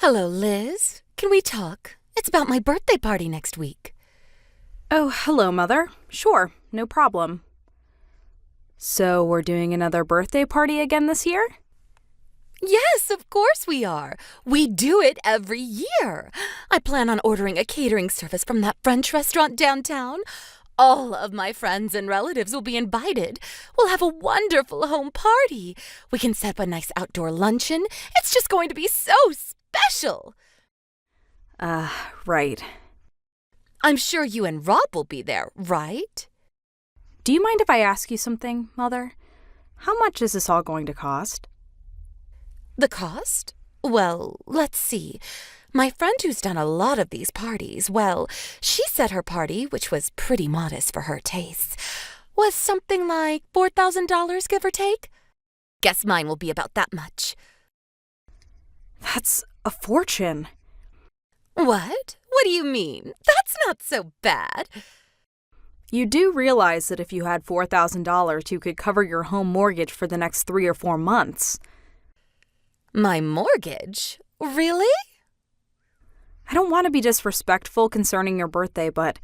Hello, Liz. Can we talk? It's about my birthday party next week. Oh, hello, Mother. Sure, no problem. So, we're doing another birthday party again this year? Yes, of course we are. We do it every year. I plan on ordering a catering service from that French restaurant downtown. All of my friends and relatives will be invited. We'll have a wonderful home party. We can set up a nice outdoor luncheon. It's just going to be so special. Right. I'm sure you and Rob will be there, right? Do you mind if I ask you something, Mother? How much is this all going to cost? The cost? Well, let's see. My friend who's done a lot of these parties, well, she said her party, which was pretty modest for her tastes, was something like $4,000, give or take. Guess mine will be about that much. That's a fortune. What? What do you mean? That's not so bad. You do realize that if you had $4,000, you could cover your home mortgage for the next 3 or 4 months. My mortgage? Really? I don't want to be disrespectful concerning your birthday, but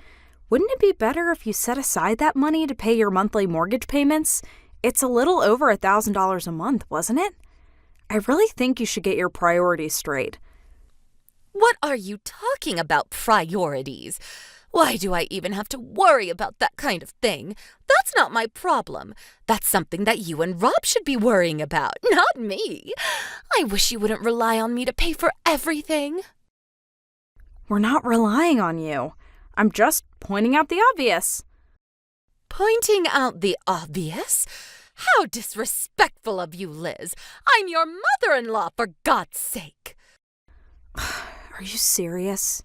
wouldn't it be better if you set aside that money to pay your monthly mortgage payments? It's a little over $1,000 a month, wasn't it? I really think you should get your priorities straight. What are you talking about, priorities? Why do I even have to worry about that kind of thing? That's not my problem. That's something that you and Rob should be worrying about, not me. I wish you wouldn't rely on me to pay for everything. We're not relying on you. I'm just pointing out the obvious. Pointing out the obvious? How disrespectful of you, Liz. I'm your mother-in-law, for God's sake. Are you serious?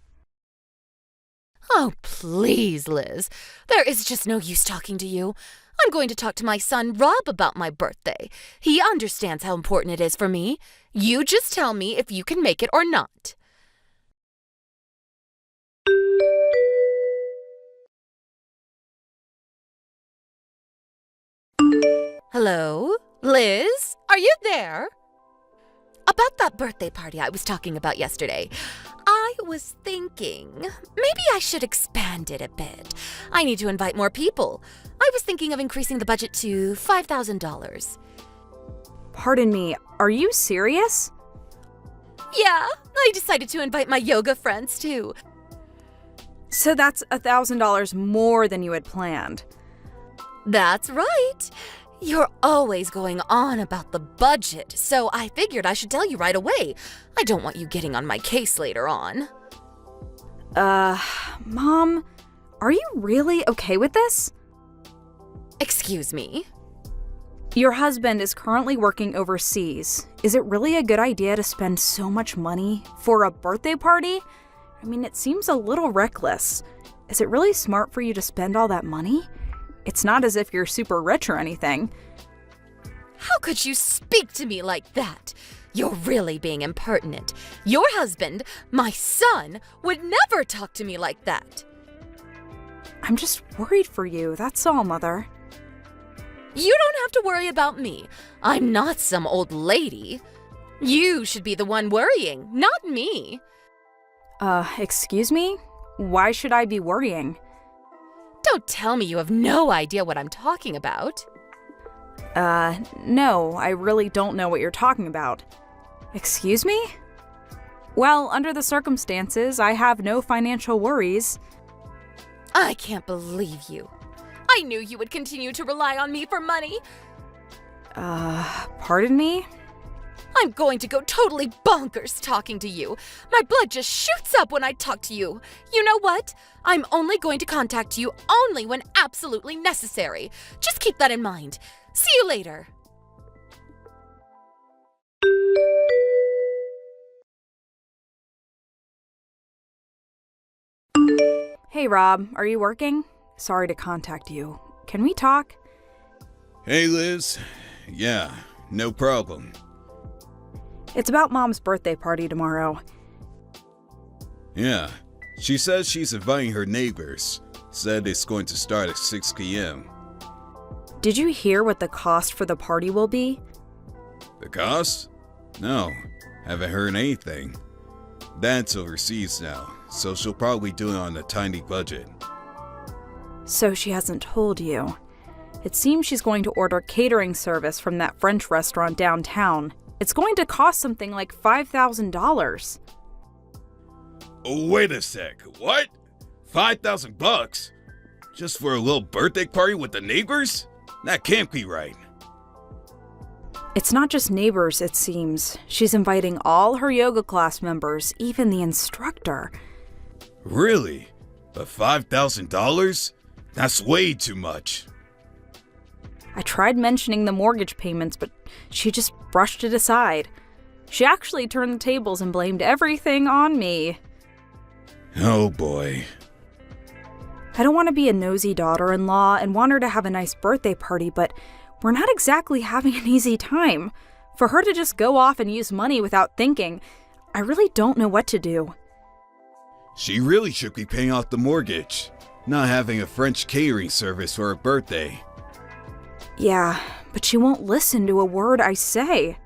Oh, please, Liz. There is just no use talking to you. I'm going to talk to my son Rob about my birthday. He understands how important it is for me. You just tell me if you can make it or not. Hello? Liz? Are you there? About that birthday party I was talking about yesterday, I was thinking maybe I should expand it a bit. I need to invite more people. I was thinking of increasing the budget to $5,000. Pardon me, are you serious? Yeah, I decided to invite my yoga friends too. So that's $1,000 more than you had planned. That's right. You're always going on about the budget, so I figured I should tell you right away. I don't want you getting on my case later on. Mom, are you really okay with this? Excuse me? Your husband is currently working overseas. Is it really a good idea to spend so much money for a birthday party? I mean, it seems a little reckless. Is it really smart for you to spend all that money? It's not as if you're super rich or anything. How could you speak to me like that? You're really being impertinent. Your husband, my son, would never talk to me like that. I'm just worried for you, that's all, Mother. You don't have to worry about me. I'm not some old lady. You should be the one worrying, not me. Excuse me? Why should I be worrying? Don't tell me you have no idea what I'm talking about. No, I really don't know what you're talking about. Excuse me? Well, under the circumstances, I have no financial worries. I can't believe you. I knew you would continue to rely on me for money. Pardon me? I'm going to go totally bonkers talking to you. My blood just shoots up when I talk to you. You know what? I'm only going to contact you only when absolutely necessary. Just keep that in mind. See you later. Hey, Rob, are you working? Sorry to contact you. Can we talk? Hey, Liz. Yeah, no problem. It's about Mom's birthday party tomorrow. Yeah, she says she's inviting her neighbors. Said it's going to start at 6 p.m. Did you hear what the cost for the party will be? The cost? No, haven't heard anything. Dad's overseas now, so she'll probably do it on a tiny budget. So she hasn't told you. It seems she's going to order catering service from that French restaurant downtown. It's going to cost something like $5,000. Oh, wait a sec. What? $5,000? Just for a little birthday party with the neighbors? That can't be right. It's not just neighbors, it seems. She's inviting all her yoga class members, even the instructor. Really? But $5,000? That's way too much. I tried mentioning the mortgage payments, but she just brushed it aside. She actually turned the tables and blamed everything on me. Oh boy. I don't want to be a nosy daughter-in-law and want her to have a nice birthday party, but we're not exactly having an easy time. For her to just go off and use money without thinking, I really don't know what to do. She really should be paying off the mortgage, not having a French catering service for her birthday. Yeah, but she won't listen to a word I say.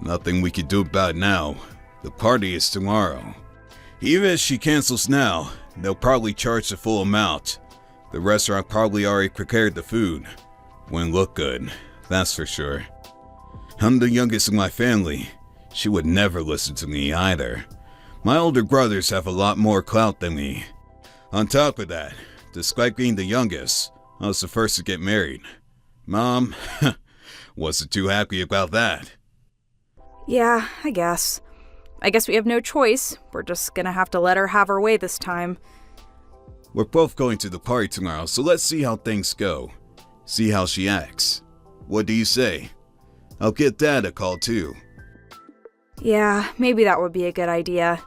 Nothing we could do about it now. The party is tomorrow. Even if she cancels now, they'll probably charge the full amount. The restaurant probably already prepared the food. Wouldn't look good, that's for sure. I'm the youngest in my family. She would never listen to me either. My older brothers have a lot more clout than me. On top of that, despite being the youngest, I was the first to get married. Mom wasn't too happy about that. Yeah, I guess. I guess we have no choice. We're just gonna have to let her have her way this time. We're both going to the party tomorrow, so let's see how things go. See how she acts. What do you say? I'll get Dad a call too. Yeah, maybe that would be a good idea.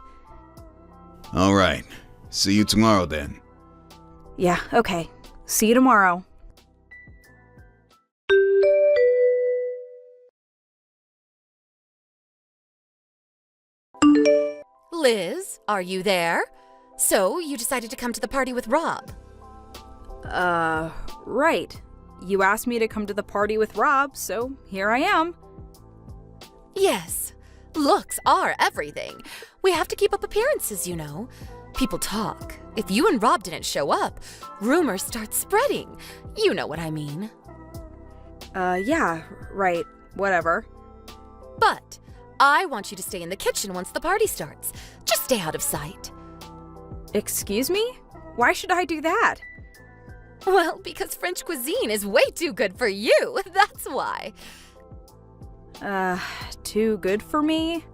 Alright, see you tomorrow then. Yeah, okay. See you tomorrow. Liz, are you there? So, you decided to come to the party with Rob? Right. You asked me to come to the party with Rob, so here I am. Yes. Looks are everything. We have to keep up appearances, you know. People talk. If you and Rob didn't show up, rumors start spreading. You know what I mean. Yeah, right. Whatever. But I want you to stay in the kitchen once the party starts. Just stay out of sight. Excuse me? Why should I do that? Well, because French cuisine is way too good for you. That's why. Too good for me?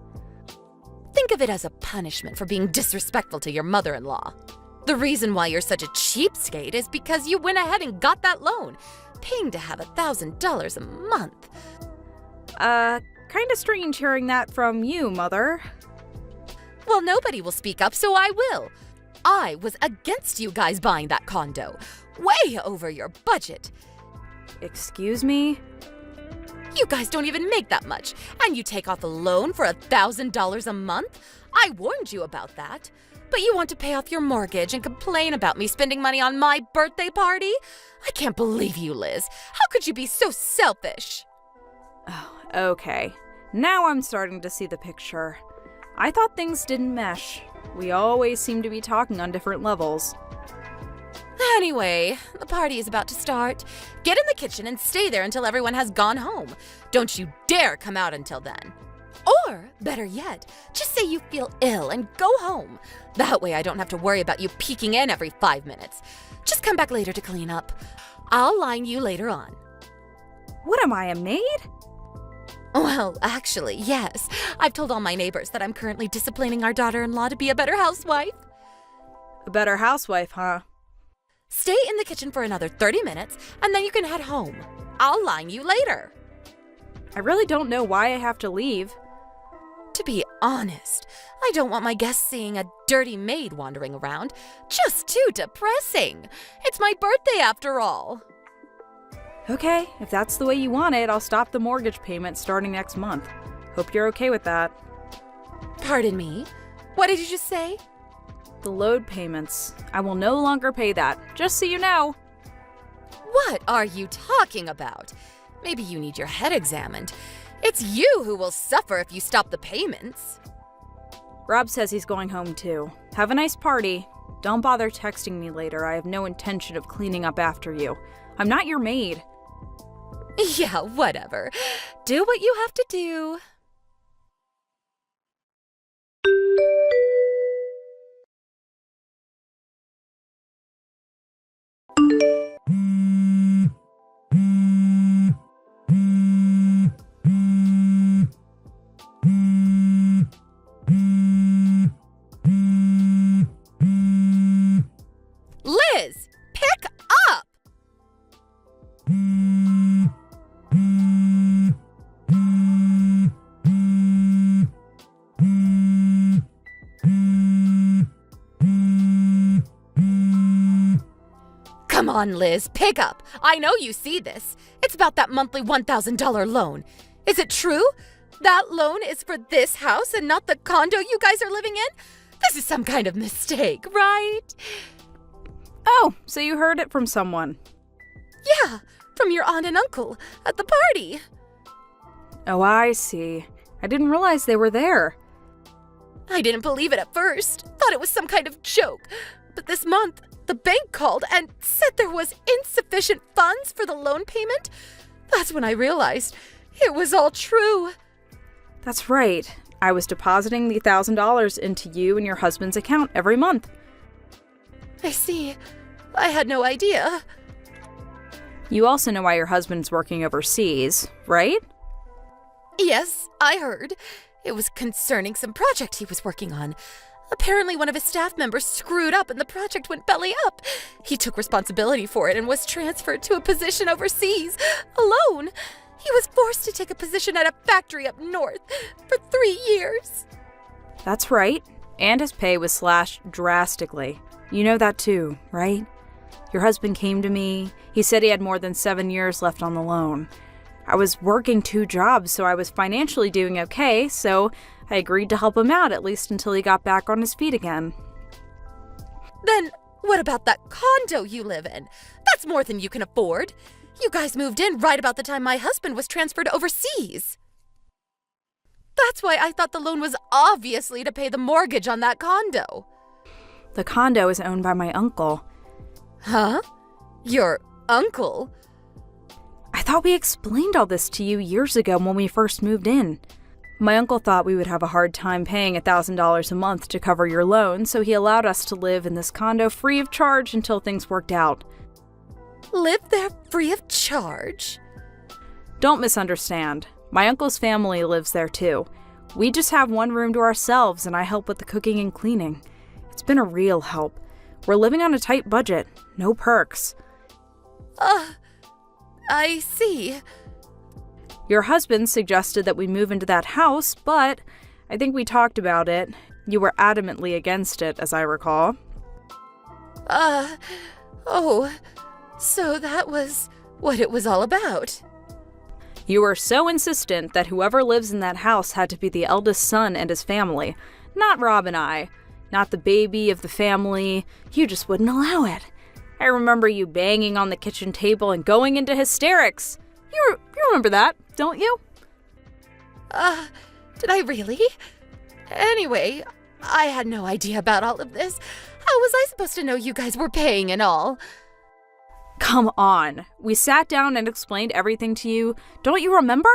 Think of it as a punishment for being disrespectful to your mother-in-law. The reason why you're such a cheapskate is because you went ahead and got that loan, paying to have $1,000 a month. Kinda strange hearing that from you, Mother. Well, nobody will speak up, so I will. I was against you guys buying that condo. Way over your budget. Excuse me? You guys don't even make that much, and you take off a loan for $1,000 a month? I warned you about that. But you want to pay off your mortgage and complain about me spending money on my birthday party? I can't believe you, Liz. How could you be so selfish? Oh, okay. Now I'm starting to see the picture. I thought things didn't mesh. We always seem to be talking on different levels. Anyway, the party is about to start. Get in the kitchen and stay there until everyone has gone home. Don't you dare come out until then. Or, better yet, just say you feel ill and go home. That way I don't have to worry about you peeking in every 5 minutes. Just come back later to clean up. I'll line you later on. What am I, a maid? Well, actually, yes. I've told all my neighbors that I'm currently disciplining our daughter-in-law to be a better housewife. A better housewife, huh? Stay in the kitchen for another 30 minutes, and then you can head home. I'll line you later. I really don't know why I have to leave. To be honest, I don't want my guests seeing a dirty maid wandering around. Just too depressing. It's my birthday after all. Okay, if that's the way you want it, I'll stop the mortgage payment starting next month. Hope you're okay with that. Pardon me? What did you just say? The load payments. I will no longer pay that, just so you know. What are you talking about? Maybe you need your head examined. It's you who will suffer if you stop the payments. Rob says he's going home too. Have a nice party. Don't bother texting me later. I have no intention of cleaning up after you. I'm not your maid. Yeah, whatever. Do what you have to do. Liz, pick up! Come on, Liz, pick up. I know you see this. It's about that monthly $1,000 loan. Is it true? That loan is for this house and not the condo you guys are living in? This is some kind of mistake, right? Oh, so you heard it from someone. Yeah, from your aunt and uncle at the party. Oh, I see. I didn't realize they were there. I didn't believe it at first. Thought it was some kind of joke. But this month, the bank called and said there was insufficient funds for the loan payment. That's when I realized it was all true. That's right. I was depositing the $1,000 into you and your husband's account every month. I see. I had no idea. You also know why your husband's working overseas, right? Yes, I heard. It was concerning some project he was working on. Apparently one of his staff members screwed up and the project went belly up. He took responsibility for it and was transferred to a position overseas, alone. He was forced to take a position at a factory up north for 3 years. That's right. And his pay was slashed drastically. You know that too, right? Your husband came to me. He said he had more than 7 years left on the loan. I was working 2 jobs, so I was financially doing okay, so I agreed to help him out at least until he got back on his feet again. Then what about that condo you live in? That's more than you can afford. You guys moved in right about the time my husband was transferred overseas. That's why I thought the loan was obviously to pay the mortgage on that condo. The condo is owned by my uncle. Huh? Your uncle? I thought we explained all this to you years ago when we first moved in. My uncle thought we would have a hard time paying $1,000 a month to cover your loan, so he allowed us to live in this condo free of charge until things worked out. Live there free of charge? Don't misunderstand. My uncle's family lives there too. We just have one room to ourselves and I help with the cooking and cleaning. It's been a real help. We're living on a tight budget. No perks. I see. Your husband suggested that we move into that house, but I think we talked about it. You were adamantly against it, as I recall. So that was what it was all about. You were so insistent that whoever lives in that house had to be the eldest son and his family, not Rob and I. Not the baby of the family. You just wouldn't allow it. I remember you banging on the kitchen table and going into hysterics. You remember that, don't you? Did I really? Anyway, I had no idea about all of this. How was I supposed to know you guys were paying and all? Come on. We sat down and explained everything to you. Don't you remember?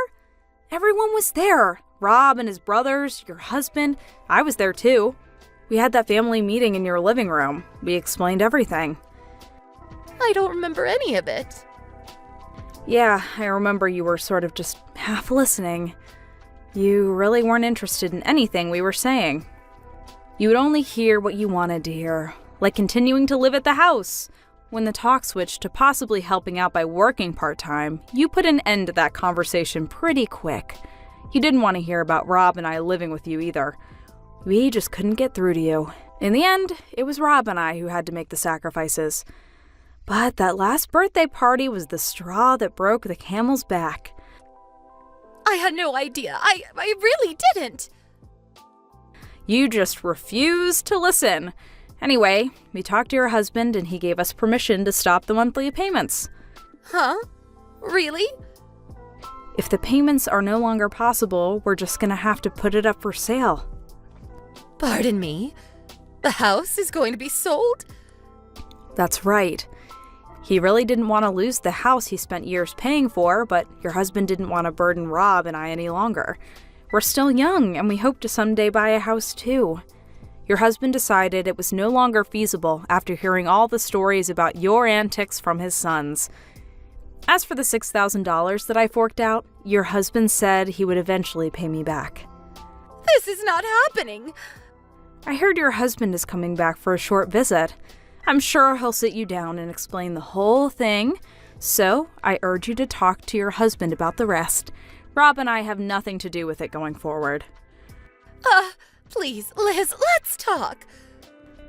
Everyone was there. Rob and his brothers, your husband. I was there too. We had that family meeting in your living room. We explained everything. I don't remember any of it. Yeah, I remember you were sort of just half listening. You really weren't interested in anything we were saying. You would only hear what you wanted to hear, like continuing to live at the house. When the talk switched to possibly helping out by working part-time, you put an end to that conversation pretty quick. You didn't want to hear about Rob and I living with you either. We just couldn't get through to you. In the end, it was Rob and I who had to make the sacrifices. But that last birthday party was the straw that broke the camel's back. I had no idea. I really didn't. You just refused to listen. Anyway, we talked to your husband and he gave us permission to stop the monthly payments. Huh? Really? If the payments are no longer possible, we're just gonna have to put it up for sale. Pardon me? The house is going to be sold? That's right. He really didn't want to lose the house he spent years paying for, but your husband didn't want to burden Rob and I any longer. We're still young, and we hope to someday buy a house too. Your husband decided it was no longer feasible after hearing all the stories about your antics from his sons. As for the $6,000 that I forked out, your husband said he would eventually pay me back. This is not happening. I heard your husband is coming back for a short visit. I'm sure he'll sit you down and explain the whole thing, so I urge you to talk to your husband about the rest. Rob and I have nothing to do with it going forward. Please, Liz, let's talk.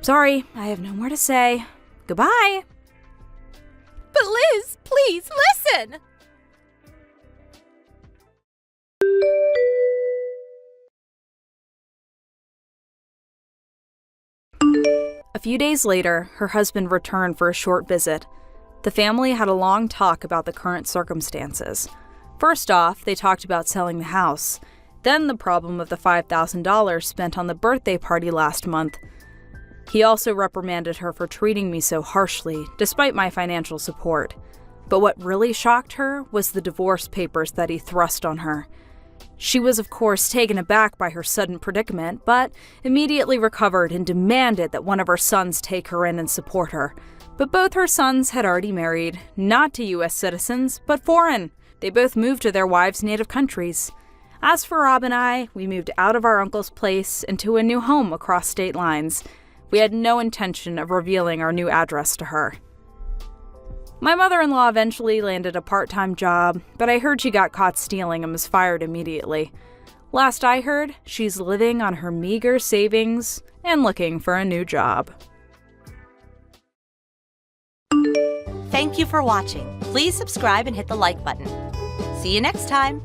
Sorry, I have no more to say. Goodbye. But Liz, please, listen! A few days later, her husband returned for a short visit. The family had a long talk about the current circumstances. First off, they talked about selling the house. Then the problem of the $5,000 spent on the birthday party last month. He also reprimanded her for treating me so harshly, despite my financial support. But what really shocked her was the divorce papers that he thrust on her. She was, of course, taken aback by her sudden predicament, but immediately recovered and demanded that one of her sons take her in and support her. But both her sons had already married, not to U.S. citizens, but foreign. They both moved to their wives' native countries. As for Rob and I, we moved out of our uncle's place into a new home across state lines. We had no intention of revealing our new address to her. My mother-in-law eventually landed a part-time job, but I heard she got caught stealing and was fired immediately. Last I heard, she's living on her meager savings and looking for a new job. Thank you for watching. Please subscribe and hit the like button. See you next time.